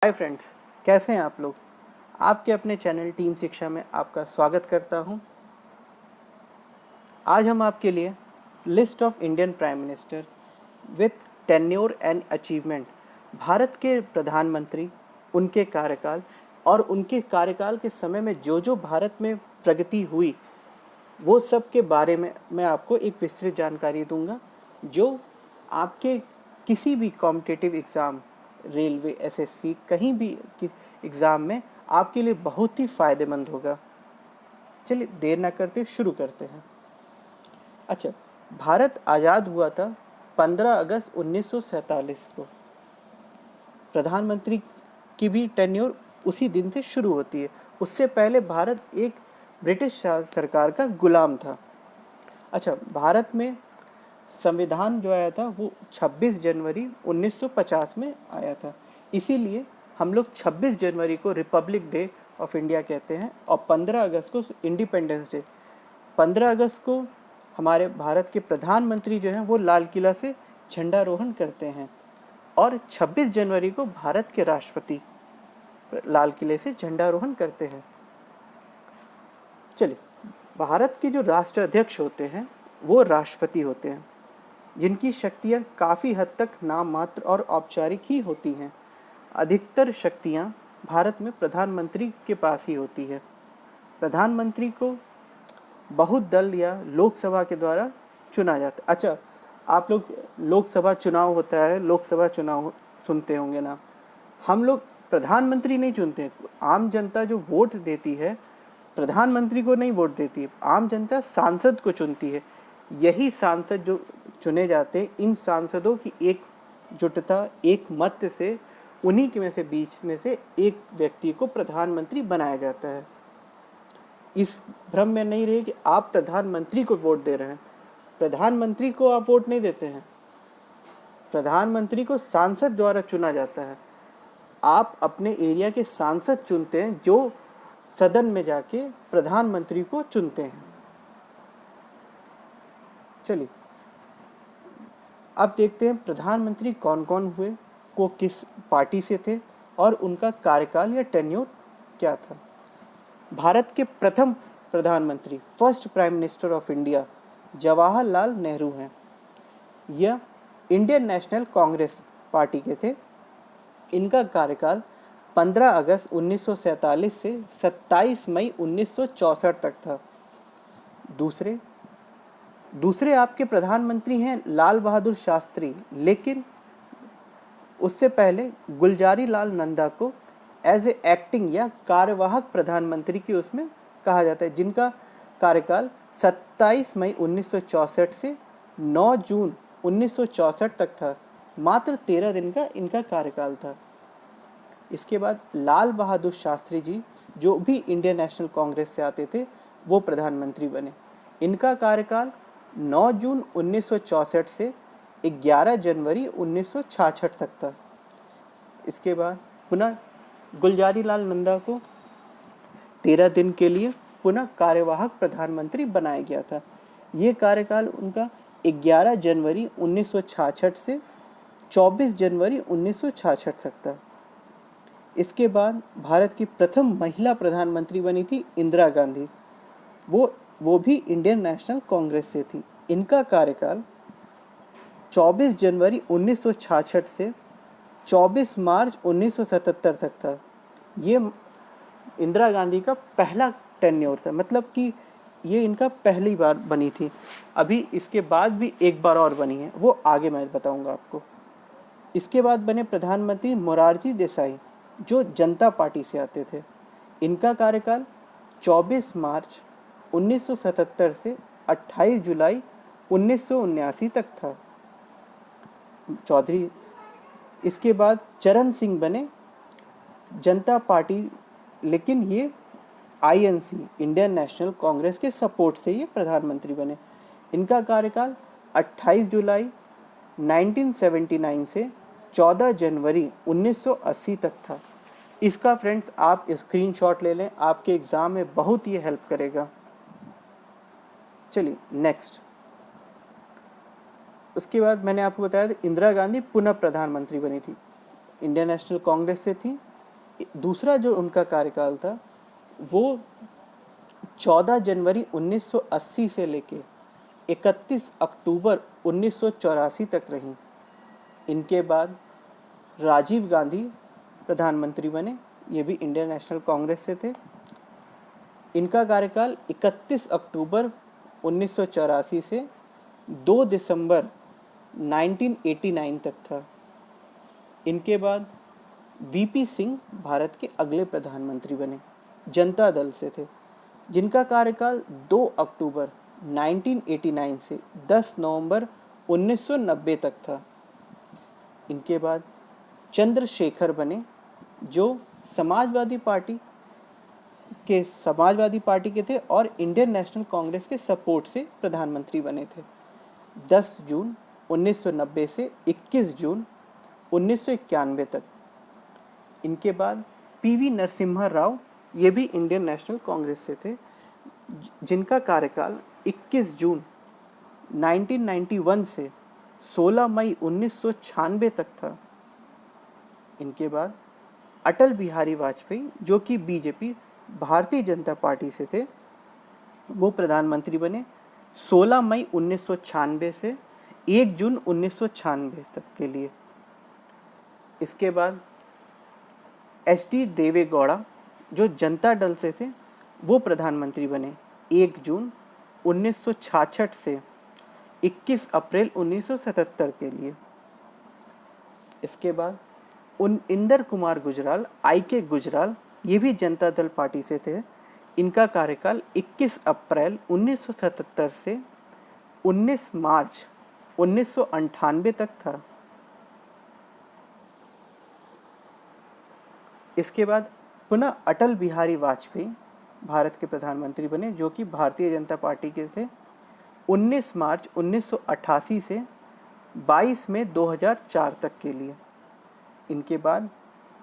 Hi friends, कैसे हैं आप लोग। आपके अपने चैनल टीम शिक्षा में आपका स्वागत करता हूं। आज हम आपके लिए list of Indian prime minister with tenure and achievement, Bharat के प्रधानमंत्री, उनके कार्यकाल और उनके कार्यकाल के समय में जो जो भारत में प्रगति हुई वो सब के बारे में मैं आपको एक विस्तृत जानकारी दूंगा, जो आपके किसी भी कॉम्पिटिटिव एग्ज़ाम, रेलवे, एसएससी, कहीं भी एग्ज़ाम में आपके लिए बहुत ही फ़ायदेमंद होगा। चलिए देर ना करते शुरू करते हैं। अच्छा, भारत आज़ाद हुआ था 15 अगस्त 1947 को। प्रधानमंत्री की भी टेन्योर उसी दिन से शुरू होती है। उससे पहले भारत एक ब्रिटिश सरकार का गुलाम था। अच्छा, भारत में संविधान जो आया था वो 26 जनवरी 1950 में आया था। इसीलिए हम लोग 26 जनवरी को रिपब्लिक डे ऑफ इंडिया कहते हैं और 15 अगस्त को इंडिपेंडेंस डे। 15 अगस्त को हमारे भारत के प्रधानमंत्री जो हैं वो लाल किला से झंडारोहण करते हैं और 26 जनवरी को भारत के राष्ट्रपति लाल किले से झंडारोहण करते हैं। चलिए, भारत के जो राष्ट्र अध्यक्ष होते हैं वो राष्ट्रपति होते हैं, जिनकी शक्तियां काफ़ी हद तक नाम मात्र और औपचारिक ही होती हैं। अधिकतर शक्तियां भारत में प्रधानमंत्री के पास ही होती है। प्रधानमंत्री को बहुत दल या लोकसभा के द्वारा चुना जाता है। अच्छा, आप लोग लोकसभा चुनाव होता है, लोकसभा चुनाव सुनते होंगे ना। हम लोग प्रधानमंत्री नहीं चुनते, आम जनता जो वोट देती है प्रधानमंत्री को नहीं वोट देती है, आम जनता सांसद को चुनती है। यही सांसद जो चुने जाते हैं, इन सांसदों की एकजुटता, एक मत से उन्हीं के में से बीच में से एक व्यक्ति को प्रधानमंत्री बनाया जाता है। इस भ्रम में नहीं रहे कि आप प्रधानमंत्री को वोट दे रहे हैं। प्रधानमंत्री को आप वोट नहीं देते हैं, प्रधानमंत्री को सांसद द्वारा चुना जाता है। आप अपने एरिया के सांसद चुनते हैं जो सदन में जाके प्रधानमंत्री को चुनते हैं। चलिए अब देखते हैं प्रधानमंत्री कौन कौन हुए, को किस पार्टी से थे और उनका कार्यकाल या टेन्योर क्या था। भारत के प्रथम प्रधानमंत्री, first prime minister of India, Jawaharlal Nehru हैं। यह इंडियन नेशनल कांग्रेस पार्टी के थे। इनका कार्यकाल 15 अगस्त 1947 से 27 मई 1964 तक था। दूसरे आपके प्रधानमंत्री हैं लाल बहादुर शास्त्री, लेकिन उससे पहले गुलजारी लाल नंदा को एज ए एक्टिंग या कार्यवाहक प्रधानमंत्री की उसमें कहा जाता है, जिनका कार्यकाल 27 मई 1964 से 9 जून 1964 तक था। मात्र 13 दिन का इनका कार्यकाल था। इसके बाद लाल बहादुर शास्त्री जी, जो भी इंडियन नेशनल कांग्रेस से आते थे, वो प्रधानमंत्री बने। इनका कार्यकाल 9 जून 1964 से 11 जनवरी 1966 तक था। इसके बाद पुनः गुलजारी लाल नंदा को 13 दिन के लिए पुनः कार्यवाहक प्रधानमंत्री बनाया गया था। ये कार्यकाल उनका 11 जनवरी 1966 से 24 जनवरी 1966 तक था। इसके बाद भारत की प्रथम महिला प्रधानमंत्री बनी थी इंदिरा गांधी। वो भी इंडियन नेशनल कांग्रेस से थी। इनका कार्यकाल 24 जनवरी 1966 से 24 मार्च 1977 तक था। ये इंदिरा गांधी का पहला टेन्योर था, मतलब कि ये इनका पहली बार बनी थी। अभी इसके बाद भी एक बार और बनी है, वो आगे मैं बताऊंगा आपको। इसके बाद बने प्रधानमंत्री मोरारजी देसाई, जो जनता पार्टी से आते थे। इनका कार्यकाल 24 मार्च 1977 से 28 जुलाई 1979 तक था। चौधरी। इसके बाद चरण सिंह बने जनता पार्टी, लेकिन ये आईएनसी, इंडियन नेशनल कांग्रेस के सपोर्ट से ये प्रधानमंत्री बने। इनका कार्यकाल 28 जुलाई 1979 से 14 जनवरी 1980 तक था। इसका फ्रेंड्स आप स्क्रीनशॉट ले लें, आपके एग्जाम में बहुत ही हेल्प करेगा। चलिए नेक्स्ट। उसके बाद मैंने आपको बताया था इंदिरा गांधी पुनः प्रधानमंत्री बनी थी, इंडियन नेशनल कांग्रेस से थी, दूसरा जो उनका कार्यकाल था वो 14 जनवरी 1980 से लेके 31 अक्टूबर 1984 तक रही। इनके बाद राजीव गांधी प्रधानमंत्री बने, ये भी इंडियन नेशनल कांग्रेस से थे। इनका कार्यकाल 31 अक्टूबर 1984 से 2 दिसंबर 1989 तक था। इनके बाद वीपी सिंह भारत के अगले प्रधानमंत्री बने, जनता दल से थे, जिनका कार्यकाल 2 अक्टूबर 1989 से 10 नवंबर 1990 तक था। इनके बाद चंद्रशेखर बने, जो समाजवादी पार्टी के थे और इंडियन नेशनल कांग्रेस के सपोर्ट से प्रधानमंत्री बने थे, 10 जून 1990 से 21 जून 1991 तक। इनके बाद पीवी नरसिम्हा राव, ये भी इंडियन नेशनल कांग्रेस से थे, जिनका कार्यकाल 21 जून 1991 से 16 मई 1996 तक था। इनके बाद अटल बिहारी वाजपेयी, जो कि बीजेपी भारतीय जनता पार्टी से थे, वो प्रधानमंत्री बने 16 मई 1996 से 1 जून 1996 तक के लिए। इसके बाद एच.डी. देवे गौड़ा, जो जनता दल से थे, वो प्रधानमंत्री बने 1 जून 1966 से 21 अप्रैल 1977 के लिए। इसके बाद इंदर कुमार गुजराल, आई.के. गुजराल, ये भी जनता दल पार्टी से थे। इनका कार्यकाल 21 अप्रैल 1977 से 19 मार्च 1998 तक था। इसके बाद पुनः अटल बिहारी वाजपेयी भारत के प्रधानमंत्री बने, जो कि भारतीय जनता पार्टी के थे, 19 मार्च 1988 से 22 मई 2004 तक के लिए। इनके बाद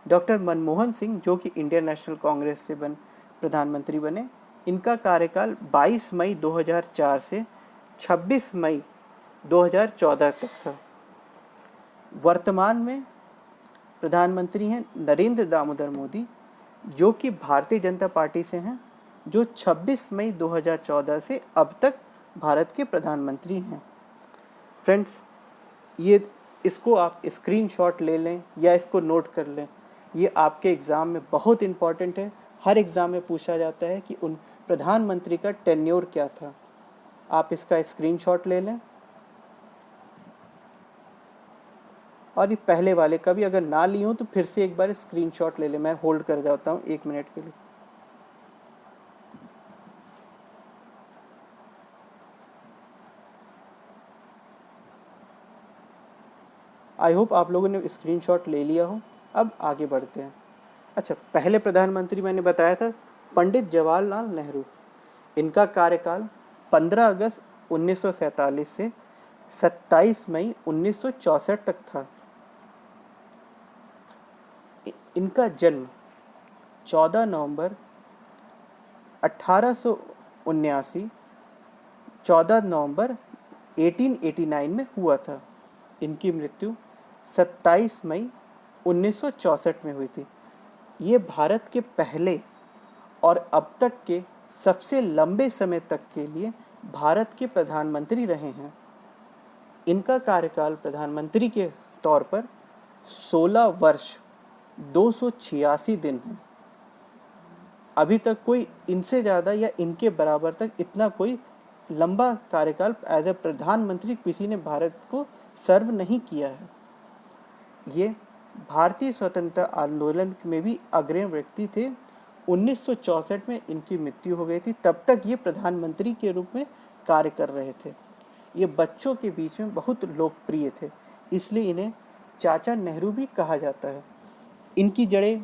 डॉक्टर मनमोहन सिंह, जो कि इंडियन नेशनल कांग्रेस से प्रधानमंत्री बने, इनका कार्यकाल 22 मई 2004 से 26 मई 2014 तक था। वर्तमान में प्रधानमंत्री हैं नरेंद्र दामोदर मोदी, जो कि भारतीय जनता पार्टी से हैं, जो 26 मई 2014 से अब तक भारत के प्रधानमंत्री हैं। फ्रेंड्स, ये इसको आप स्क्रीनशॉट ले लें या इसको नोट कर लें, ये आपके एग्ज़ाम में बहुत इम्पॉर्टेंट है। हर एग्ज़ाम में पूछा जाता है कि उन प्रधानमंत्री का टेन्योर क्या था। आप इसका स्क्रीनशॉट ले लें, और ये पहले वाले का भी अगर ना ली हो तो फिर से एक बार स्क्रीनशॉट ले लें। मैं होल्ड कर जाता हूँ 1 मिनट के लिए। आई होप आप लोगों ने स्क्रीनशॉट ले लिया हो। अब आगे बढ़ते हैं। अच्छा, पहले प्रधानमंत्री मैंने बताया था पंडित जवाहरलाल नेहरू। इनका कार्यकाल 15 अगस्त 1947 से 27 मई 1964 तक था। इनका जन्म 14 नवंबर 1879 14 नवंबर 1889 में हुआ था। इनकी मृत्यु 27 मई 1964 में हुई थी। ये भारत के पहले और अब तक के सबसे लंबे समय तक के लिए भारत के प्रधानमंत्री रहे हैं। इनका कार्यकाल प्रधानमंत्री के तौर पर 16 वर्ष 286 दिन है। अभी तक कोई इनसे ज़्यादा या इनके बराबर तक इतना कोई लंबा कार्यकाल एज ए प्रधानमंत्री किसी ने भारत को सर्व नहीं किया है। ये भारतीय स्वतंत्रता आंदोलन में भी अग्रणी व्यक्ति थे। 1964 में इनकी मृत्यु हो गई थी। तब तक ये प्रधानमंत्री के रूप में कार्य कर रहे थे। ये बच्चों के बीच में बहुत लोकप्रिय थे, इसलिए इन्हें चाचा नेहरू भी कहा जाता है। इनकी जड़ें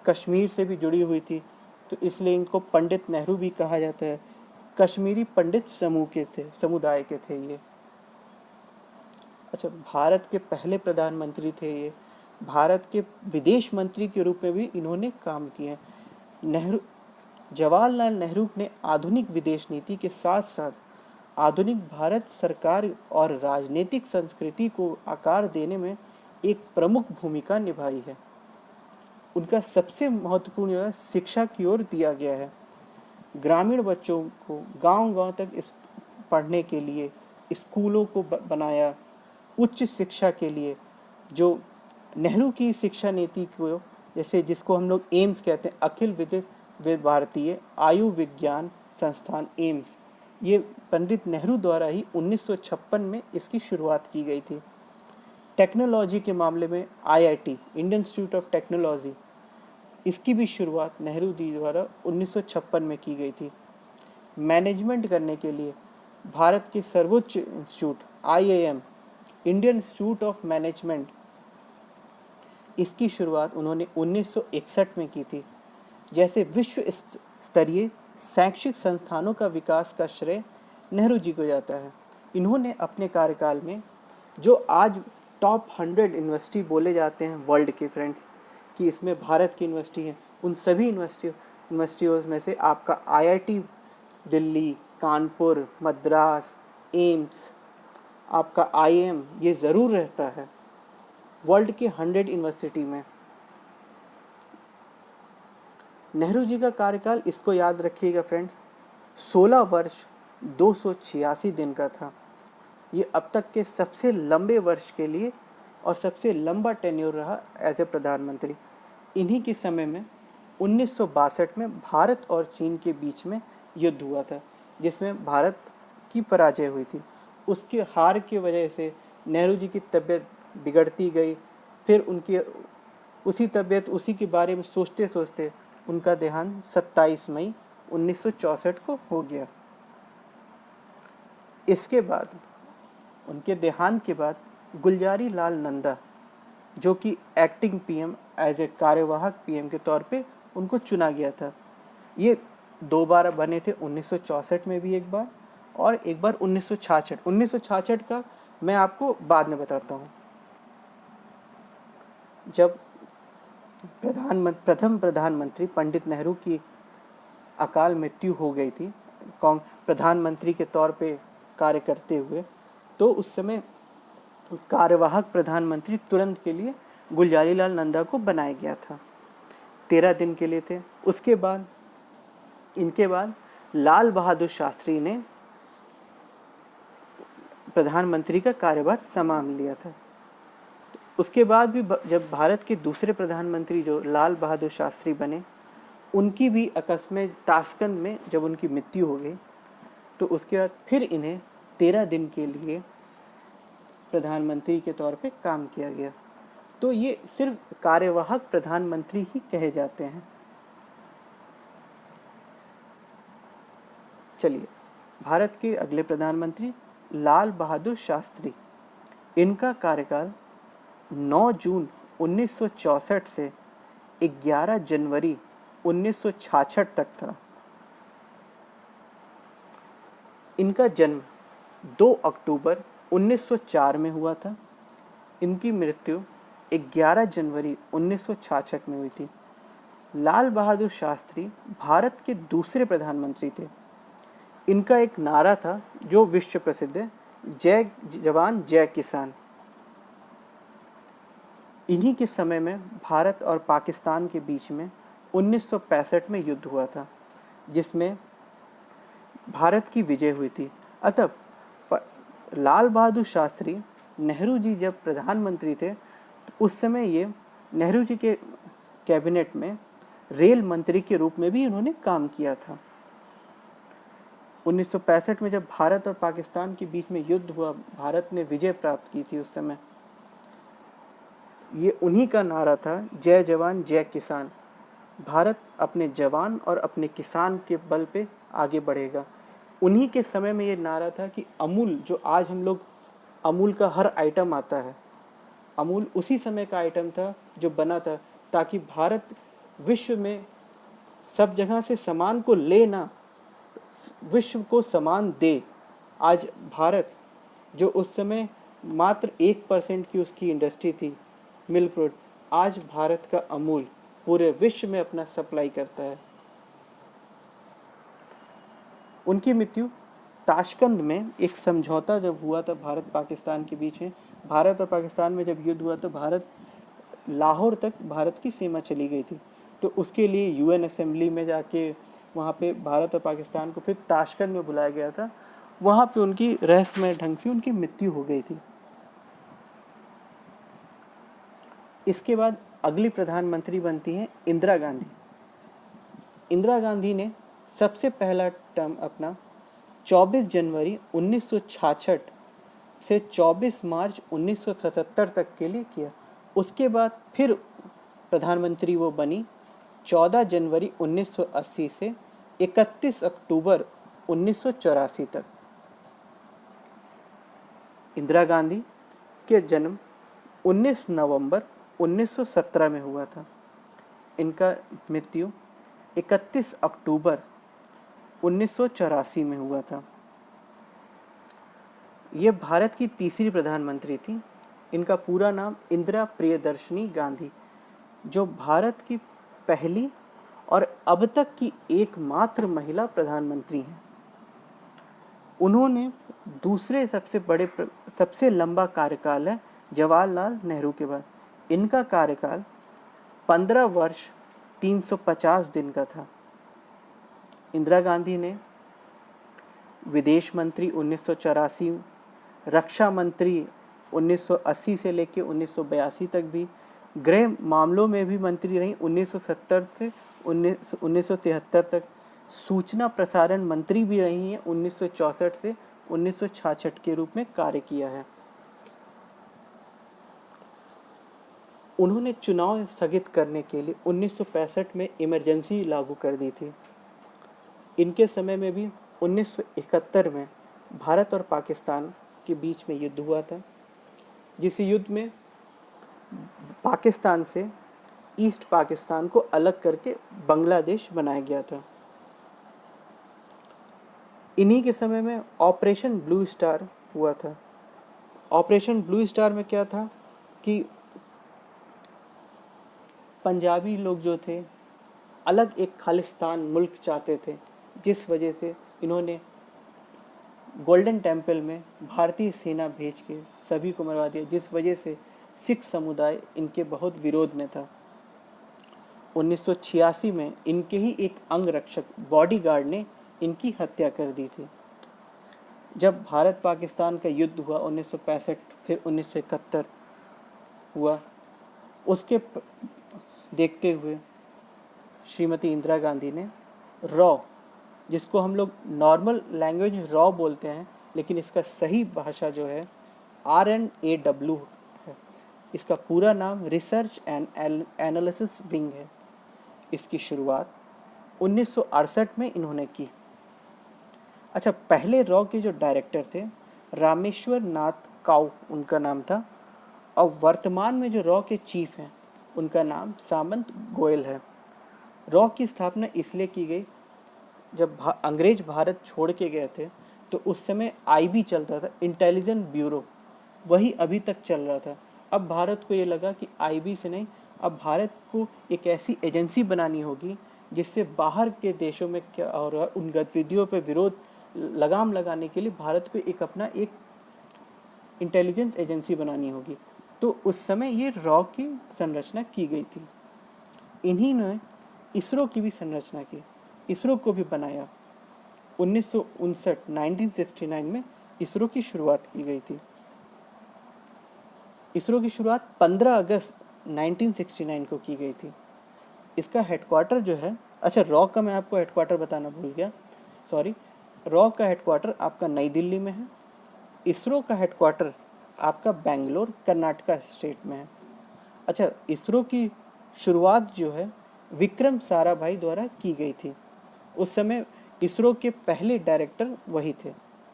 कश्मीर से भी जुड़ी हुई थी, तो इसलिए इनको पंडित नेहरू भी कहा जाता है। कश्मीरी पंडित समुदाय के थे ये। अच्छा, भारत के पहले प्रधानमंत्री थे ये। भारत के विदेश मंत्री के रूप में भी इन्होंने काम किए। जवाहरलाल नेहरू ने आधुनिक विदेश नीति के साथ साथ आधुनिक भारत सरकार और राजनीतिक संस्कृति को आकार देने में एक प्रमुख भूमिका निभाई है। उनका सबसे महत्वपूर्ण योगदान शिक्षा की ओर दिया गया है। ग्रामीण बच्चों को गांव-गांव तक इस पढ़ने के लिए स्कूलों को बनाया। उच्च शिक्षा के लिए जो नेहरू की शिक्षा नीति को, जैसे जिसको हम लोग एम्स कहते हैं, अखिल भारतीय आयु विज्ञान संस्थान एम्स, ये पंडित नेहरू द्वारा ही 1956 में इसकी शुरुआत की गई थी। टेक्नोलॉजी के मामले में IIT, Indian institute of technology, इसकी भी शुरुआत नेहरू जी द्वारा 1956 में की गई थी। मैनेजमेंट करने के लिए भारत के सर्वोच्च institute IIM, Indian institute of management, इसकी शुरुआत उन्होंने 1961 में की थी। जैसे विश्व स्तरीय शैक्षिक संस्थानों का विकास का श्रेय नेहरू जी को जाता है। इन्होंने अपने कार्यकाल में जो आज टॉप 100 यूनिवर्सिटी बोले जाते हैं वर्ल्ड के फ्रेंड्स, कि इसमें भारत की यूनिवर्सिटी है, उन सभी यूनिवर्सिटियों में से आपका आईआईटी दिल्ली, कानपुर, मद्रास, एम्स, आपका आईएम, ये ज़रूर रहता है वर्ल्ड के 100 यूनिवर्सिटी में। नेहरू जी का कार्यकाल, इसको याद रखिएगा फ्रेंड्स, 16 वर्ष 286 दिन का था। ये अब तक के सबसे लंबे वर्ष के लिए और सबसे लंबा टेन्योर रहा एज ए प्रधानमंत्री। इन्हीं के समय में 1962 में भारत और चीन के बीच में युद्ध हुआ था, जिसमें भारत की पराजय हुई थी। उसके हार की वजह से नेहरू जी की तबीयत बिगड़ती गई। फिर उनकी उसी के बारे में सोचते सोचते उनका देहांत 27 मई 1964 को हो गया। इसके बाद, उनके देहांत के बाद, गुलजारी लाल नंदा, जो कि एक्टिंग पीएम, एज ए कार्यवाहक पीएम के तौर पे उनको चुना गया था। ये 2 बार बने थे, 1964 में भी एक बार और एक बार 1966। 1966 का मैं आपको बाद में बताता हूँ। जब प्रथम प्रधानमंत्री पंडित नेहरू की अकाल मृत्यु हो गई थी प्रधानमंत्री के तौर पे कार्य करते हुए, तो उस समय कार्यवाहक प्रधानमंत्री तुरंत के लिए गुलजारी लाल नंदा को बनाया गया था। 13 दिन के लिए थे। उसके बाद इनके बाद लाल बहादुर शास्त्री ने प्रधानमंत्री का कार्यभार संभाल लिया था। उसके बाद भी जब भारत के दूसरे प्रधानमंत्री जो लाल बहादुर शास्त्री बने, उनकी भी अकस्मात ताशकंद में जब उनकी मृत्यु हो गई, तो उसके बाद फिर इन्हें 13 दिन के लिए प्रधानमंत्री के तौर पे काम किया गया। तो ये सिर्फ कार्यवाहक प्रधानमंत्री ही कहे जाते हैं। चलिए, भारत के अगले प्रधानमंत्री लाल बहादुर शास्त्री, इनका कार्यकाल 9 जून 1964 से 11 जनवरी 1966 तक था। इनका जन्म 2 अक्टूबर 1904 में हुआ था। इनकी मृत्यु 11 जनवरी 1966 में हुई थी। लाल बहादुर शास्त्री भारत के दूसरे प्रधानमंत्री थे। इनका एक नारा था जो विश्व प्रसिद्ध है, जय जवान जय किसान। इन्हीं के समय में भारत और पाकिस्तान के बीच में 1965 में युद्ध हुआ था, जिसमें भारत की विजय हुई थी। अतः लाल बहादुर शास्त्री, नेहरू जी जब प्रधानमंत्री थे, उस समय ये नेहरू जी के कैबिनेट में रेल मंत्री के रूप में भी इन्होंने काम किया था। 1965 में जब भारत और पाकिस्तान के बीच में युद्ध हुआ, भारत ने विजय प्राप्त की थी, उस समय ये उन्हीं का नारा था, जय जवान जय किसान। भारत अपने जवान और अपने किसान के बल पे आगे बढ़ेगा। उन्हीं के समय में ये नारा था कि अमूल, जो आज हम लोग अमूल का हर आइटम आता है, अमूल उसी समय का आइटम था जो बना था ताकि भारत विश्व में सब जगह से सामान को लेना, विश्व को सामान दे। आज भारत, जो उस समय मात्र 1% की उसकी इंडस्ट्री थी मिल्क प्रोडक्ट, आज भारत का अमूल पूरे विश्व में अपना सप्लाई करता है। उनकी मृत्यु ताशकंद में एक समझौता जब हुआ था भारत पाकिस्तान के बीच में, भारत और पाकिस्तान में जब युद्ध हुआ तो भारत लाहौर तक भारत की सीमा चली गई थी। तो उसके लिए यूएन असेंबली में जाके वहाँ पे भारत और पाकिस्तान को फिर ताशकंद में बुलाया गया था। वहाँ पे उनकी रहस्यमय ढंग से उनकी मृत्यु हो गई थी। इसके बाद अगली प्रधानमंत्री बनती हैं इंदिरा गांधी। इंदिरा गांधी ने सबसे पहला टर्म अपना 24 जनवरी 1966 से 24 मार्च 1977 तक के लिए किया। उसके बाद फिर प्रधानमंत्री वो बनी 14 जनवरी 1980 से 31 अक्टूबर 1984 तक। इंदिरा गांधी के जन्म 19 नवंबर 1917 में हुआ था। इनका मृत्यु 31 अक्टूबर 1984 में हुआ था। ये भारत की तीसरी प्रधानमंत्री थी। इनका पूरा नाम इंदिरा प्रियदर्शनी गांधी, जो भारत की पहली और अब तक की एकमात्र महिला प्रधानमंत्री हैं। उन्होंने दूसरे सबसे लंबा कार्यकाल है जवाहरलाल नेहरू के बाद। इनका कार्यकाल 15 वर्ष 350 दिन का था। इंदिरा गांधी ने विदेश मंत्री 1984, रक्षा मंत्री 1980 से लेकर 1982 तक भी, गृह मामलों में भी मंत्री रही 1970 से 1973 तक, सूचना प्रसारण मंत्री भी रही हैं 1964 से 1966 के रूप में कार्य किया है। उन्होंने चुनाव स्थगित करने के लिए 1965 में इमरजेंसी लागू कर दी थी। इनके समय में भी 1971 में भारत और पाकिस्तान के बीच में युद्ध हुआ था, जिस युद्ध में पाकिस्तान से ईस्ट पाकिस्तान को अलग करके बांग्लादेश बनाया गया था। इन्हीं के समय में ऑपरेशन ब्लू स्टार हुआ था। ऑपरेशन ब्लू स्टार में क्या था कि पंजाबी लोग जो थे अलग एक खालिस्तान मुल्क चाहते थे, जिस वजह से इन्होंने गोल्डन टेम्पल में भारतीय सेना भेज के सभी को मरवा दिया, जिस वजह से सिख समुदाय इनके बहुत विरोध में था। 1986 में इनके ही एक अंगरक्षक बॉडीगार्ड ने इनकी हत्या कर दी थी। जब भारत पाकिस्तान का युद्ध हुआ 1965 फिर 1971 हुआ, उसके देखते हुए श्रीमती इंदिरा गांधी ने रॉ, जिसको हम लोग नॉर्मल लैंग्वेज रॉ बोलते हैं, लेकिन इसका सही भाषा जो है RNAW है। इसका पूरा नाम रिसर्च एंड एनालिसिस विंग है। इसकी शुरुआत 1968 में इन्होंने की। अच्छा, पहले रॉ के जो डायरेक्टर थे रामेश्वर नाथ काउ उनका नाम था, और वर्तमान में जो रॉ के चीफ हैं उनका नाम सामंत गोयल है। रॉ की स्थापना इसलिए की गई, जब अंग्रेज भारत छोड़ के गए थे तो उस समय IB चलता था, इंटेलिजेंस ब्यूरो, वही अभी तक चल रहा था। अब भारत को ये लगा कि IB से नहीं, अब भारत को एक ऐसी एजेंसी बनानी होगी जिससे बाहर के देशों में क्या और उन गतिविधियों पर विरोध लगाम लगाने के लिए भारत को एक अपना एक इंटेलिजेंस एजेंसी बनानी होगी। तो उस समय ये रॉ की संरचना की गई थी। इन्हीं ने इसरो की भी संरचना की, इसरो को भी बनाया। 1969 में इसरो की शुरुआत की गई थी। इसरो की शुरुआत 15 अगस्त 1969 को की गई थी। इसका हेडक्वार्टर जो है, अच्छा रॉ का मैं आपको हेडक्वार्टर बताना भूल गया, सॉरी। रॉ का हेडक्वार्टर आपका नई दिल्ली में है। इसरो का हेडक्वार्टर आपका बेंगलोर कर्नाटका स्टेट में है। अच्छा, इसरो की शुरुआत जो है विक्रम साराभाई द्वारा की गई थी। उस समय इसरो के पहले डायरेक्टर वही थे,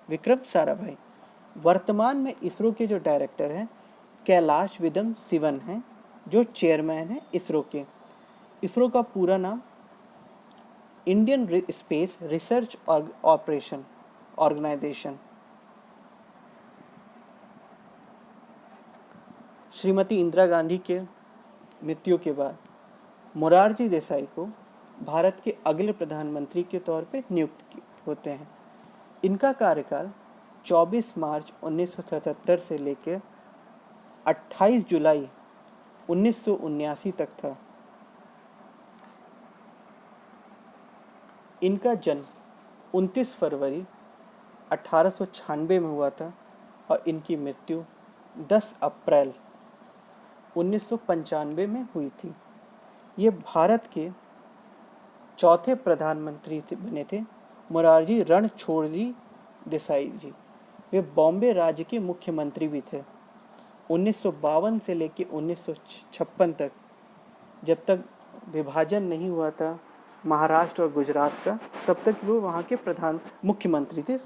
विक्रम साराभाई। वर्तमान में इसरो के जो डायरेक्टर हैं कैलाश विदम सिवन हैं, जो चेयरमैन हैं इसरो के। इसरो का पूरा नाम Indian space research operation organisation. Shrimati Indira Gandhi के मृत्यु के बाद मोरारजी देसाई को भारत के अगले प्रधानमंत्री के तौर पे नियुक्त होते हैं। इनका कार्यकाल 24 मार्च 1977 से लेकर 28 जुलाई 1979 तक था। इनका जन्म 29 फरवरी 1896 में हुआ था और इनकी मृत्यु 10 अप्रैल 1995 में हुई थी। ये भारत के चौथे प्रधानमंत्री बने थे मोरारजी रणछोड़जी देसाई जी। वे बॉम्बे राज्य के मुख्यमंत्री भी थे 1952 से लेकर 1956 तक, जब तक विभाजन नहीं हुआ था महाराष्ट्र और गुजरात का, तब तक वो वहाँ के मुख्यमंत्री थे।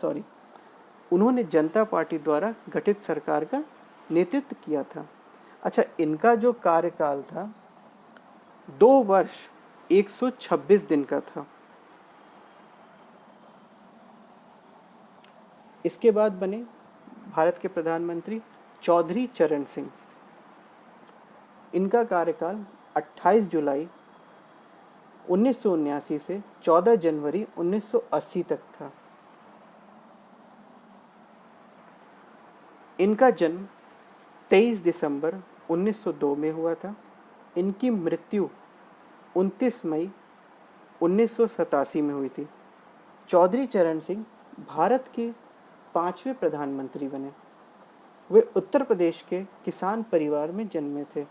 उन्होंने जनता पार्टी द्वारा गठित सरकार का नेतृत्व किया था। अच्छा, इनका जो कार्यकाल था 2 वर्ष 126 दिन का था। इसके बाद बने भारत के प्रधानमंत्री चौधरी चरण सिंह। इनका कार्यकाल 28 जुलाई 1979 से 14 जनवरी 1980 तक था। इनका जन्म 23 दिसंबर 1902 में हुआ था। इनकी मृत्यु 29 मई 1987 में हुई थी। चौधरी चरण सिंह भारत के 5वें प्रधानमंत्री बने। वे उत्तर प्रदेश के किसान परिवार में जन्मे थे।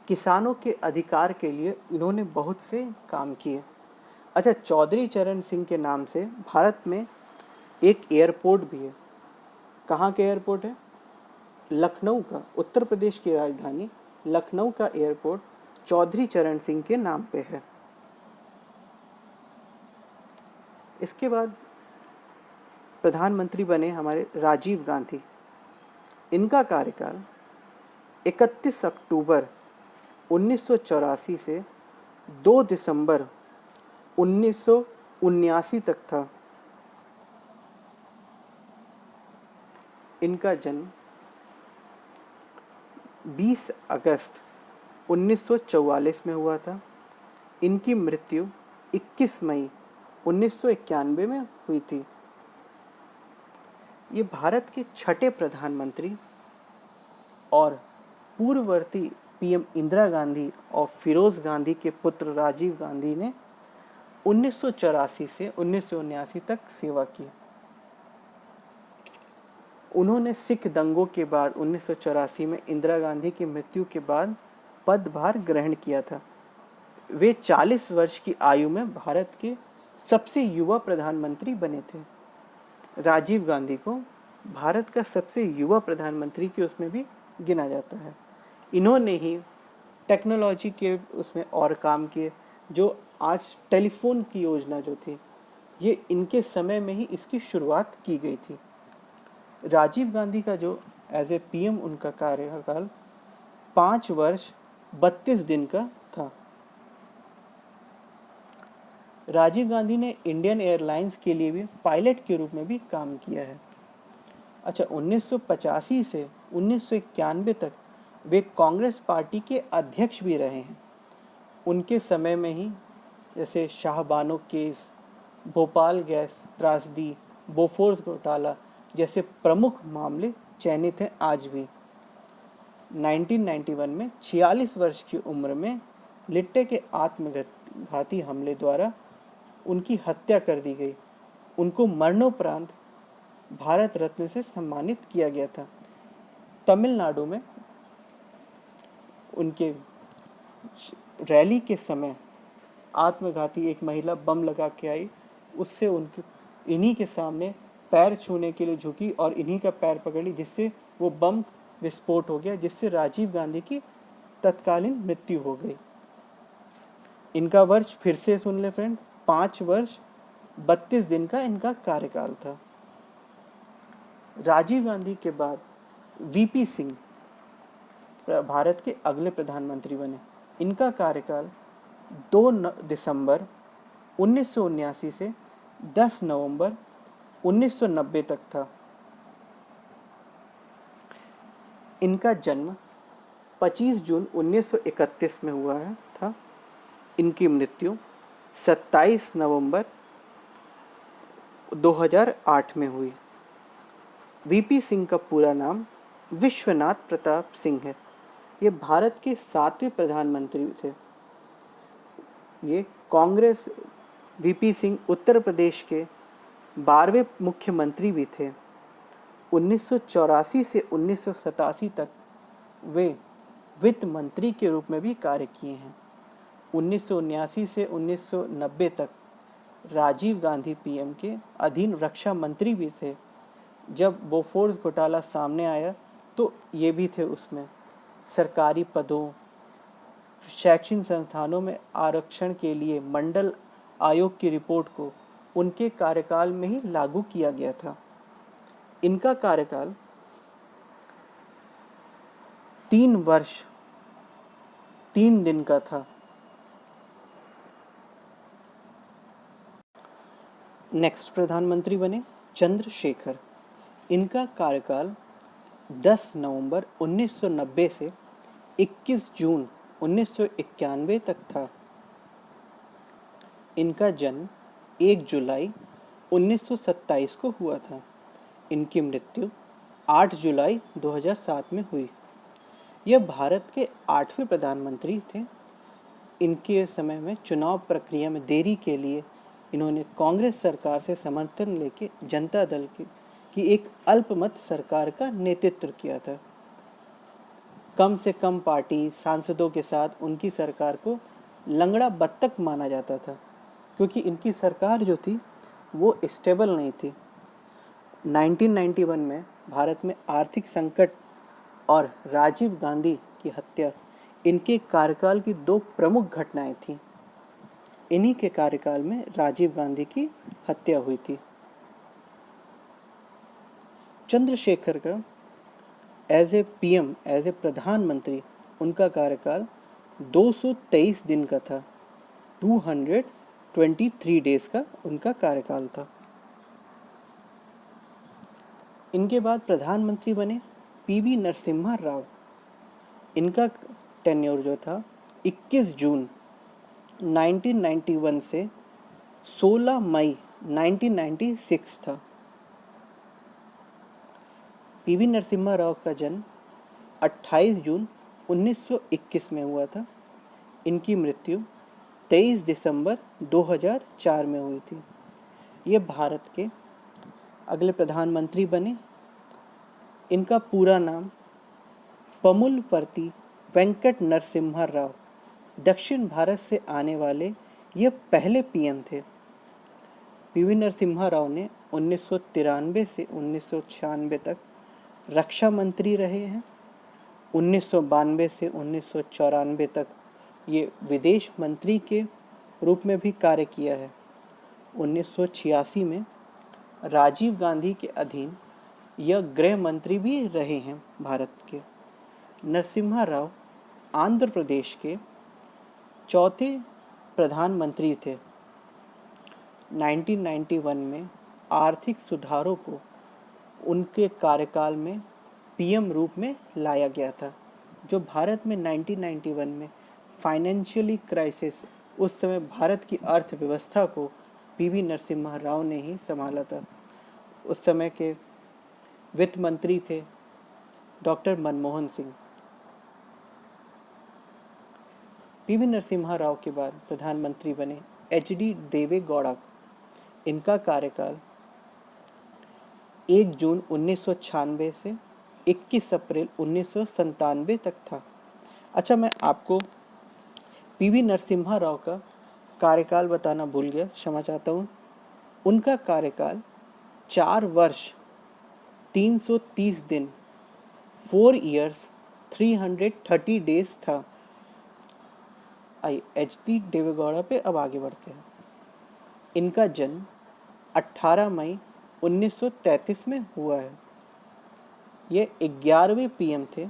किसानों के अधिकार के लिए इन्होंने बहुत से काम किए। अच्छा, चौधरी चरण सिंह के नाम से भारत में एक एयरपोर्ट भी है। कहाँ के एयरपोर्ट है? लखनऊ का, उत्तर प्रदेश की राजधानी लखनऊ का एयरपोर्ट चौधरी चरण सिंह के नाम पे है। इसके बाद प्रधानमंत्री बने हमारे राजीव गांधी। इनका कार्यकाल 31 अक्टूबर 1984 से 2 दिसंबर 1979 तक था। इनका जन्म 20 अगस्त 1944 में हुआ था। इनकी मृत्यु 21 मई 1991 में हुई थी। ये भारत के छठे प्रधानमंत्री और पूर्ववर्ती पीएम इंदिरा गांधी और फिरोज गांधी के पुत्र राजीव गांधी ने 1984 से 1979 तक सेवा की। उन्होंने सिख दंगों के बाद 1984 में इंदिरा गांधी की मृत्यु के बाद पदभार ग्रहण किया था। वे 40 वर्ष की आयु में भारत के सबसे युवा प्रधानमंत्री बने थे। राजीव गांधी को भारत का सबसे युवा प्रधानमंत्री के उसमें भी गिना जाता है। इन्होंने ही टेक्नोलॉजी के उसमें और काम किए। जो आज टेलीफोन की योजना जो थी, ये इनके समय में ही इसकी शुरुआत की गई थी। राजीव गांधी का जो एज ए पीएम उनका कार्यकाल 5 वर्ष 32 दिन का था। राजीव गांधी ने इंडियन एयरलाइंस के लिए भी पायलट के रूप में भी काम किया है। अच्छा, 1985 से 1991 तक वे कांग्रेस पार्टी के अध्यक्ष भी रहे हैं। उनके समय में ही जैसे शाहबानो केस, भोपाल गैस त्रासदी, बोफोर्स घोटाला जैसे प्रमुख मामले चयनित हैं आज भी। 1991 में 46 वर्ष की उम्र में लिट्टे के आत्मघाती हमले द्वारा उनकी हत्या कर दी गई। उनको मरणोपरांत भारत रत्न से सम्मानित किया गया था। तमिलनाडु में उनके रैली के समय आत्मघाती एक महिला बम लगा के आई। उससे उनके इन्हीं के सामने पैर छूने के लिए झुकी और इन्हीं का पैर पकड़ ली, जिससे वो बम विस्फोट हो गया, जिससे राजीव गांधी की तत्कालीन मृत्यु हो गई। इनका वर्ष फिर से सुन ले फ्रेंड, 5 वर्ष 32 दिन का इनका कार्यकाल था। राजीव गांधी के बाद वीपी सिंह भारत के अगले प्रधानमंत्री बने। इनका कार्यकाल 2 दिसंबर 1979 से 10 नवंबर 1990 तक था। इनका जन्म 25 जून 1931 में हुआ था। इनकी मृत्यु 27 नवंबर 2008 में हुई। वीपी सिंह का पूरा नाम विश्वनाथ प्रताप सिंह है। ये भारत के 7वें प्रधानमंत्री थे। ये कांग्रेस वीपी सिंह उत्तर प्रदेश के 12वें मुख्यमंत्री भी थे। 1984 से 1987 तक वे वित्त मंत्री के रूप में भी कार्य किए हैं। 1979 से 1990 तक राजीव गांधी पीएम के अधीन रक्षा मंत्री भी थे। जब बोफोर्स घोटाला सामने आया तो ये भी थे उसमें। सरकारी पदों, शैक्षणिक संस्थानों में आरक्षण के लिए मंडल आयोग की रिपोर्ट को उनके कार्यकाल में ही लागू किया गया था। इनका कार्यकाल 3 वर्ष 3 दिन का था। नेक्स्ट प्रधानमंत्री बने चंद्रशेखर। इनका कार्यकाल 10 नवंबर 1990 से 21 जून 1991 तक था। इनका जन्म 1 जुलाई 1927 को हुआ था। इनकी मृत्यु 8 जुलाई 2007 में हुई। यह भारत के 8वें प्रधानमंत्री थे। इनके समय में चुनाव प्रक्रिया में देरी के लिए इन्होंने कांग्रेस सरकार से समर्थन लेके जनता दल की एक अल्पमत सरकार का नेतृत्व किया था। कम से कम पार्टी सांसदों के साथ उनकी सरकार को लंगड़ा बत्तख माना जाता था, क्योंकि इनकी सरकार जो थी वो स्टेबल नहीं थी। 1991 में भारत में आर्थिक संकट और राजीव गांधी की हत्या इनके कार्यकाल की 2 प्रमुख घटनाएं थीं। इन्हीं के कार्यकाल में राजीव गांधी की हत्या हुई थी। चंद्रशेखर का as a PM, as a प्रधानमंत्री, उनका कार्यकाल 223 दिन का था। 223 डेज का उनका कार्यकाल था। इनके बाद प्रधानमंत्री बने पीवी नरसिम्हा राव। इनका टेन्योर जो था 21 जून 1991 से 16 मई 1996 था। पीवी नरसिम्हा राव का जन्म 28 जून 1921 में हुआ था। इनकी मृत्यु 23 दिसंबर 2004 में हुई थी। ये भारत के अगले प्रधानमंत्री बने। इनका पूरा नाम पमुलपर्ती वेंकट नरसिम्हा राव। दक्षिण भारत से आने वाले ये पहले पीएम थे। पीवी नरसिम्हा राव ने 1993 से 1996 तक रक्षा मंत्री रहे हैं। 1992 से 1994 तक ये विदेश मंत्री के रूप में भी कार्य किया है। 1986 में राजीव गांधी के अधीन यह गृह मंत्री भी रहे हैं भारत के। नरसिम्हा राव आंध्र प्रदेश के 4थे प्रधानमंत्री थे। 1991 में आर्थिक सुधारों को उनके कार्यकाल में पीएम रूप में लाया गया था। जो भारत में 1991 में फाइनेंशियली क्राइसिस, उस समय भारत की अर्थव्यवस्था को पीवी नरसिम्हा राव ने ही संभाला था। उस समय के वित्त मंत्री थे डॉक्टर मनमोहन सिंह। पीवी नरसिम्हा राव के बाद प्रधानमंत्री बने एचडी देवे गौड़ा। इनका कार्यकाल 1 जून 1996 से 21 अप्रैल 1997 तक था। अच्छा, मैं आपको पीवी नरसिम्हा राव का कार्यकाल बताना भूल गया, क्षमा चाहता हूँ। उनका कार्यकाल 4 वर्ष 330 दिन 4 years 330 days था। एचडी देवेगौड़ा पे अब आगे बढ़ते हैं। इनका जन्म 18 मई 1933 में हुआ है। ये 11वें पीएम थे।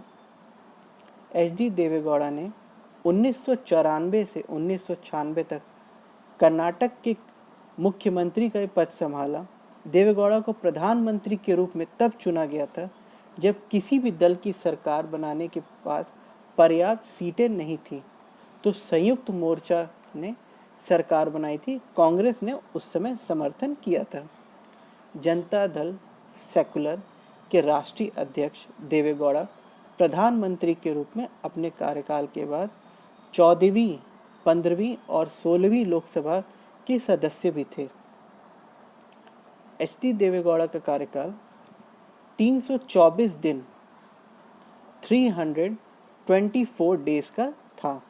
एचडी देवेगौड़ा ने 1994 से 1996 तक कर्नाटक के मुख्यमंत्री का पद संभाला। देवेगौड़ा को प्रधानमंत्री के रूप में तब चुना गया था जब किसी भी दल की सरकार बनाने के पास पर्याप्त सीटें नहीं थी, तो संयुक्त मोर्चा ने सरकार बनाई थी। कांग्रेस ने उस समय समर्थन किया था। जनता दल सेकुलर के राष्ट्रीय अध्यक्ष देवेगौड़ा प्रधानमंत्री के रूप में अपने कार्यकाल के बाद 14वीं, 15वीं और 16वीं लोकसभा के सदस्य भी थे। एच डी देवेगौड़ा का कार्यकाल 324 दिन 324 डेज का था।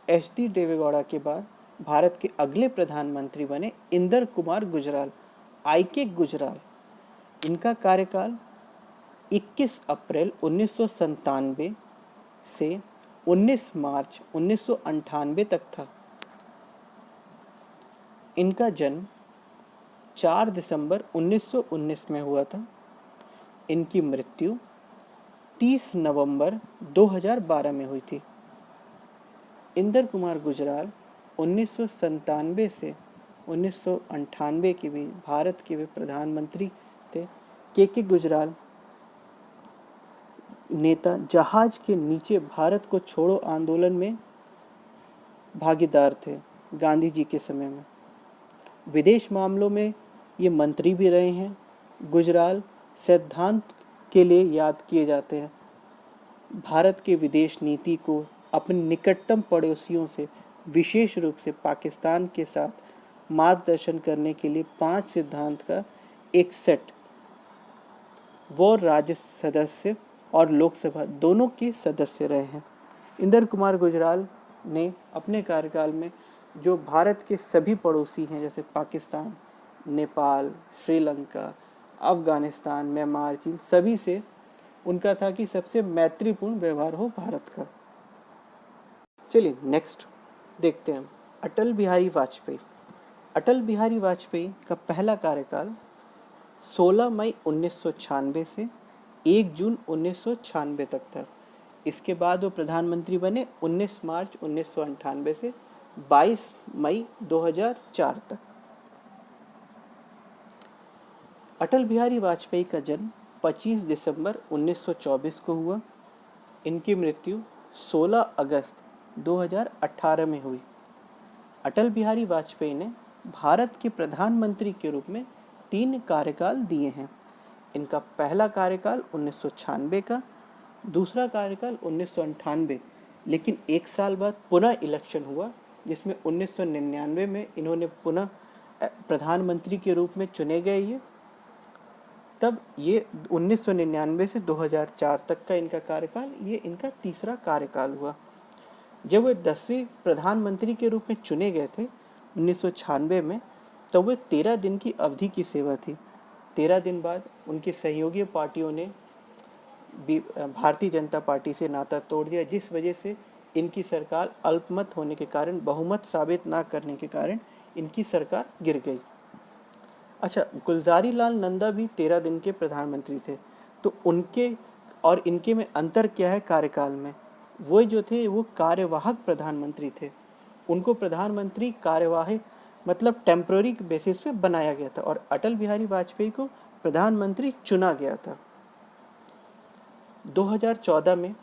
एच डी देवेगौड़ा के बाद भारत के अगले प्रधानमंत्री बने इंदर कुमार गुजराल, आई.के. गुजराल। इनका कार्यकाल 21 अप्रैल 1997 से 19 मार्च 1998 तक था। इनका जन्म 4 दिसंबर 1919 में हुआ था। इनकी मृत्यु 30 नवंबर 2012 में हुई थी। इंदर कुमार गुजराल 1997 से 1998 के बीच भारत के वे प्रधानमंत्री थे। के गुजराल नेता जहाज के नीचे भारत को छोड़ो आंदोलन में भागीदार थे गांधी जी के समय में। विदेश मामलों में ये मंत्री भी रहे हैं। गुजराल सिद्धांत के लिए याद किए जाते हैं। भारत के विदेश नीति को अपने निकटतम पड़ोसियों से, विशेष रूप से पाकिस्तान के साथ मार्गदर्शन करने के लिए 5 सिद्धांत का एक सेट वो राज्य सदस्य और लोकसभा दोनों के सदस्य रहे हैं। इंदर कुमार गुजराल ने अपने कार्यकाल में जो भारत के सभी पड़ोसी हैं, जैसे पाकिस्तान, नेपाल, श्रीलंका, अफगानिस्तान, म्यांमार, चीन, सभी से उनका था कि सबसे मैत्रीपूर्ण व्यवहार हो भारत का। चलिए नेक्स्ट देखते हैं अटल बिहारी वाजपेयी। अटल बिहारी वाजपेयी का पहला कार्यकाल 16 मई 1996 से 1 जून 1996 तक था। इसके बाद वो प्रधानमंत्री बने 19 मार्च 1998 से 22 मई 2004 तक। अटल बिहारी वाजपेयी का जन्म 25 दिसंबर 1924 को हुआ। इनकी मृत्यु 16 अगस्त 2018 में हुई। अटल बिहारी वाजपेयी ने भारत के प्रधानमंत्री के रूप में 3 कार्यकाल दिए हैं। इनका पहला कार्यकाल 1996 का, दूसरा कार्यकाल 1998, लेकिन 1 साल बाद पुनः इलेक्शन हुआ, जिसमें 1999 में इन्होंने पुनः प्रधानमंत्री के रूप में चुने गए। ये तब ये 1999 से 2004 तक का इनका कार्यकाल, ये इनका तीसरा कार्यकाल हुआ। जब वे 10वें प्रधानमंत्री के रूप में चुने गए थे 1996 में, तो वे 13 दिन की अवधि की सेवा थी। 13 दिन बाद उनकी सहयोगी पार्टियों ने भारतीय जनता पार्टी से नाता तोड़ दिया, जिस वजह से इनकी सरकार अल्पमत होने के कारण, बहुमत साबित ना करने के कारण इनकी सरकार गिर गई। अच्छा, गुलजारी लाल नंदा भी 13 दिन के प्रधानमंत्री थे। तो उनके और इनके में अंतर क्या है कार्यकाल में? वो जो थे वो कार्यवाहक प्रधानमंत्री थे। उनको प्रधानमंत्री कार्यवाहक मतलब टेम्पररी बेसिस पे बनाया गया था, और अटल बिहारी वाजपेयी को प्रधानमंत्री चुना गया था। 2014 में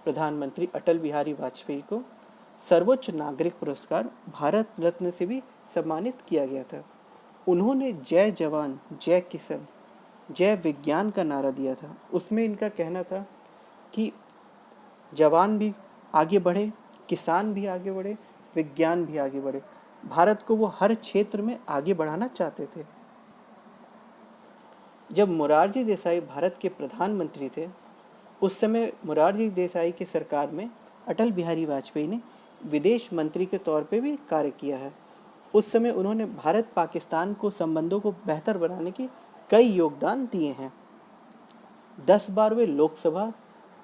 प्रधानमंत्री अटल बिहारी वाजपेयी को सर्वोच्च नागरिक पुरस्कार भारत रत्न से भी सम्मानित किया गया था। उन्होंने जय जवान जय किसान जय विज्ञान का नारा दिया था। उसमें इनका कहना था कि जवान भी आगे बढ़े, किसान भी आगे बढ़े, विज्ञान भी आगे बढ़े। भारत को वो हर क्षेत्र में आगे बढ़ाना चाहते थे। जब मोरारजी देसाई भारत के प्रधानमंत्री थे, उस समय मोरारजी देसाई की सरकार में अटल बिहारी वाजपेयी ने विदेश मंत्री के तौर पे भी कार्य किया है। उस समय उन्होंने भारत पाकिस्तान को संबंधों को बेहतर बनाने के कई योगदान दिए हैं। 10 बार वे लोकसभा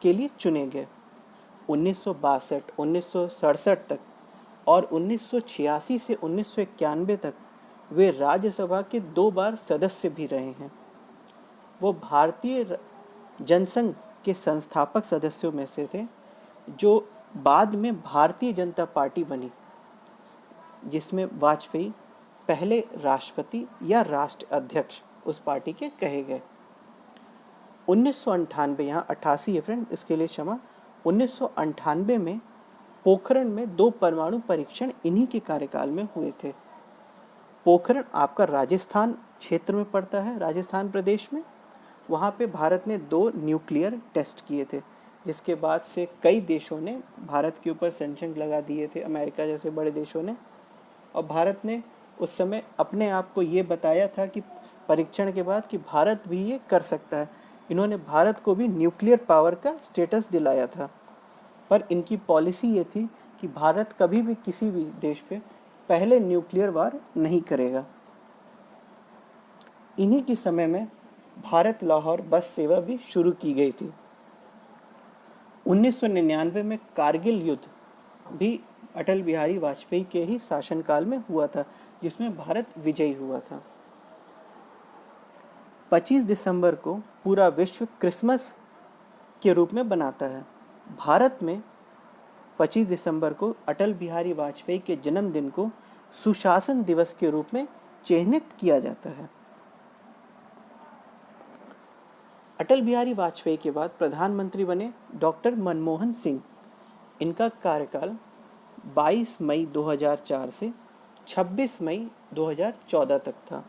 के लिए चुने गए। 1962, 1967 तक और 1986 से 1991 तक वे राज्यसभा के 2 बार सदस्य भी रहे हैं। वो भारतीय जनसंघ के संस्थापक सदस्यों में से थे, जो बाद में भारतीय जनता पार्टी बनी, जिसमें वाजपेयी पहले राष्ट्रपति या राष्ट्र अध्यक्ष उस पार्टी के कहे गए। 1998, यहाँ 88 है फ्रेंड, इसके लिए क्षमा। 1998 में पोखरण में 2 परमाणु परीक्षण इन्हीं के कार्यकाल में हुए थे। पोखरण आपका राजस्थान क्षेत्र में पड़ता है, राजस्थान प्रदेश में। वहाँ पे भारत ने 2 न्यूक्लियर टेस्ट किए थे, जिसके बाद से कई देशों ने भारत के ऊपर सैंक्शन लगा दिए थे, अमेरिका जैसे बड़े देशों ने। और भारत ने उस समय अपने आप को ये बताया था कि परीक्षण के बाद कि भारत भी ये कर सकता है। इन्होंने भारत को भी न्यूक्लियर पावर का स्टेटस दिलाया था। पर इनकी पॉलिसी ये थी कि भारत कभी भी किसी भी देश पे पहले न्यूक्लियर वार नहीं करेगा। इन्हीं के समय में भारत लाहौर बस सेवा भी शुरू की गई थी। 1999 में कारगिल युद्ध भी अटल बिहारी वाजपेयी के ही शासनकाल में हुआ था, जिसमें भारत विजयी हुआ था। 25 दिसंबर को पूरा विश्व क्रिसमस के रूप में बनाता है। भारत में 25 दिसंबर को अटल बिहारी वाजपेयी के जन्मदिन को सुशासन दिवस के रूप में चिन्हित किया जाता है। अटल बिहारी वाजपेयी के बाद प्रधानमंत्री बने डॉक्टर मनमोहन सिंह। इनका कार्यकाल 22 मई 2004 से 26 मई 2014 तक था।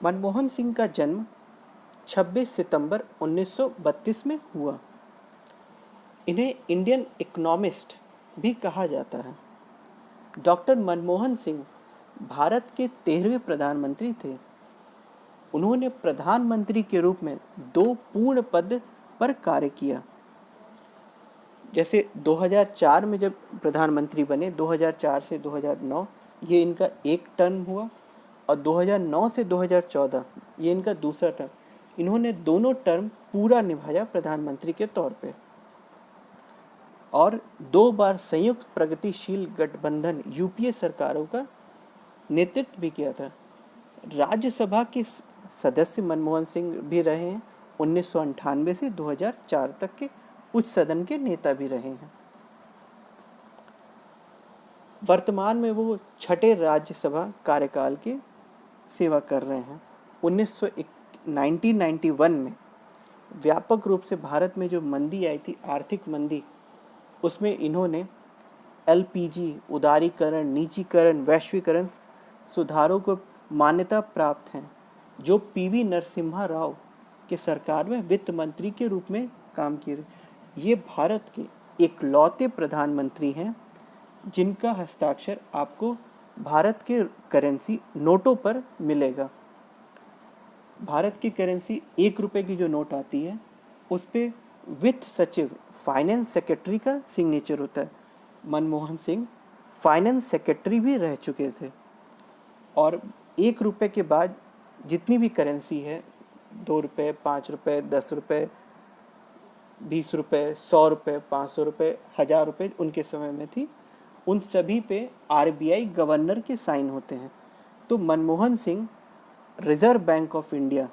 मनमोहन सिंह का जन्म 26 सितंबर 1932 में हुआ। इन्हें इंडियन इकोनॉमिस्ट भी कहा जाता है। डॉक्टर मनमोहन सिंह भारत के 13वें प्रधानमंत्री थे। उन्होंने प्रधानमंत्री के रूप में 2 पूर्ण पद पर कार्य किया। जैसे 2004 में जब प्रधानमंत्री बने, 2004 से 2009 ये इनका एक टर्म हुआ, और 2009 से 2014 ये इनका दूसरा टर्म। इन्होंने दोनों टर्म पूरा निभाया प्रधानमंत्री के तौर पे, और 2 बार संयुक्त प्रगतिशील गठबंधन यूपीए सरकारों का नेतृत्व भी किया था। राज्यसभा के सदस्य मनमोहन सिंह भी रहे हैं। 1998 से 2004 तक के उच्च सदन के नेता भी रहे हैं। वर्तमान में वो 6ठे राज्यसभा कार्यकाल के सेवा कर रहे हैं। 1991 में व्यापक रूप से भारत में जो मंदी आई थी, आर्थिक मंदी, उसमें इन्होंने एलपीजी, उदारीकरण, निजीकरण, वैश्वीकरण सुधारों को मान्यता प्राप्त हैं, जो पीवी नरसिम्हा राव के सरकार में वित्त मंत्री के रूप में काम किए। ये भारत के इकलौते प्रधानमंत्री हैं जिनका हस्ताक्षर आपको भारत के करेंसी नोटों पर मिलेगा। भारत की करेंसी 1 रुपए की जो नोट आती है, उस पे वित्त सचिव, फाइनेंस सेक्रेटरी का सिग्नेचर होता है। मनमोहन सिंह फाइनेंस सेक्रेटरी भी रह चुके थे। और 1 रुपए के बाद जितनी भी करेंसी है, 2 रुपए, 5 रुपए, 10 रुपए, 20 रुपए, 100 रुपए, 500 रुपए, 1000 रुपए उनके समय में थी, उन सभी पे आरबीआई गवर्नर के साइन होते हैं। तो Manmohan Singh reserve bank of India,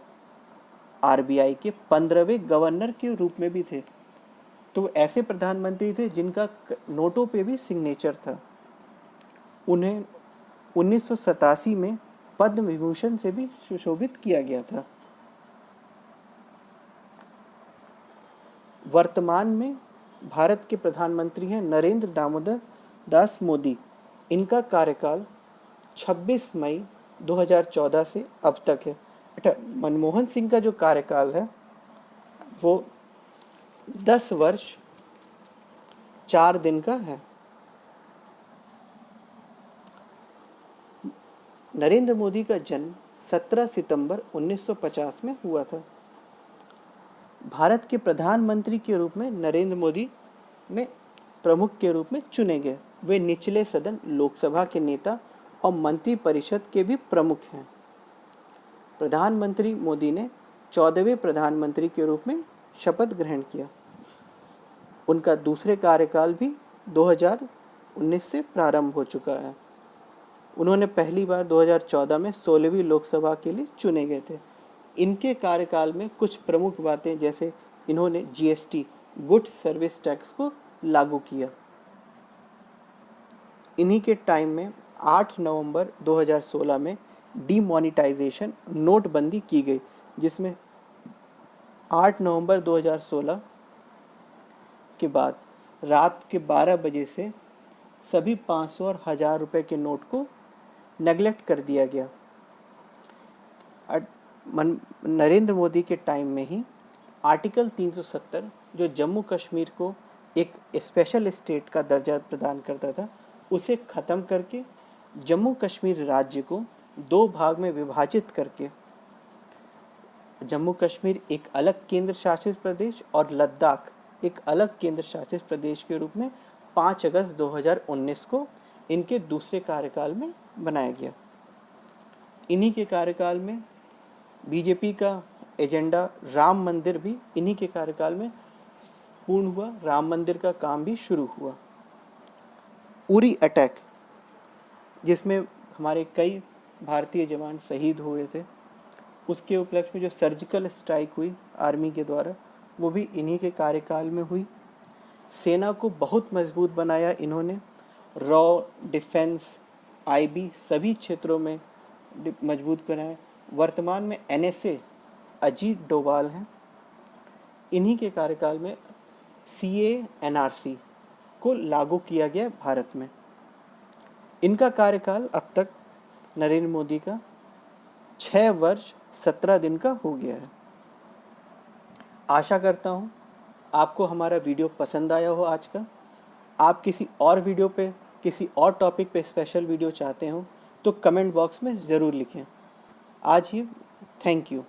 RBI के 15वें गवर्नर के रूप में भी थे। तो ऐसे प्रधानमंत्री थे जिनका नोटों पे भी सिग्नेचर था। उन्हें 1987 में पद्म विभूषण से भी सुशोभित किया गया था। वर्तमान में भारत के प्रधानमंत्री हैं नरेंद्र दामोदर दास मोदी। इनका कार्यकाल 26 मई 2014 से अब तक है। मनमोहन सिंह का जो कार्यकाल है वो 10 वर्ष 4 दिन का है। नरेंद्र मोदी का जन्म 17 सितंबर 1950 में हुआ था। भारत के प्रधानमंत्री के रूप में नरेंद्र मोदी में प्रमुख के रूप में चुने गए। वे निचले सदन लोकसभा के नेता और मंत्रिपरिषद के भी प्रमुख हैं। प्रधानमंत्री मोदी ने 14वें प्रधानमंत्री के रूप में शपथ ग्रहण किया। उनका दूसरे कार्यकाल भी 2019 से प्रारंभ हो चुका है। उन्होंने पहली बार 2014 में 16वीं लोकसभा के लिए चुने गए थे। इनके कार्यकाल में कुछ प्रमुख बातें, जैसे इन्होंने जीएसटी, गुड्स सर्विस टैक्स को लागू किया। इन्हीं के टाइम में 8 नवंबर 2016 में डीमोनेटाइजेशन, नोटबंदी की गई, जिसमें 8 नवंबर 2016 के बाद रात के 12 बजे से सभी 500 और 1000 रुपए के नोट को नेगलेक्ट कर दिया गया। नरेंद्र मोदी के टाइम में ही आर्टिकल 370 जो जम्मू कश्मीर को एक स्पेशल स्टेट का दर्जा प्रदान करता था, उसे ख़त्म करके जम्मू कश्मीर राज्य को 2 भाग में विभाजित करके जम्मू कश्मीर एक अलग केंद्र शासित प्रदेश और लद्दाख एक अलग केंद्र शासित प्रदेश के रूप में 5 अगस्त 2019 को इनके दूसरे कार्यकाल में बनाया गया। इन्हीं के कार्यकाल में बीजेपी का एजेंडा राम मंदिर भी इन्हीं के कार्यकाल में पूर्ण हुआ। राम मंदिर का काम भी शुरू हुआ। उरी अटैक, जिसमें हमारे कई भारतीय जवान शहीद हुए थे, उसके उपलक्ष्य में जो सर्जिकल स्ट्राइक हुई आर्मी के द्वारा, वो भी इन्हीं के कार्यकाल में हुई। सेना को बहुत मजबूत बनाया इन्होंने। रॉ, डिफेंस, आईबी सभी क्षेत्रों में मजबूत बनाया। वर्तमान में एनएसए अजीत डोभाल हैं। इन्हीं के कार्यकाल में सीए एनआरसी को लागू किया गया भारत में। इनका कार्यकाल अब तक नरेंद्र मोदी का 6 वर्ष 17 दिन का हो गया है। आशा करता हूँ आपको हमारा वीडियो पसंद आया हो आज का। आप किसी और वीडियो पे, किसी और टॉपिक पे स्पेशल वीडियो चाहते हो तो कमेंट बॉक्स में ज़रूर लिखें। आज ही थैंक यू।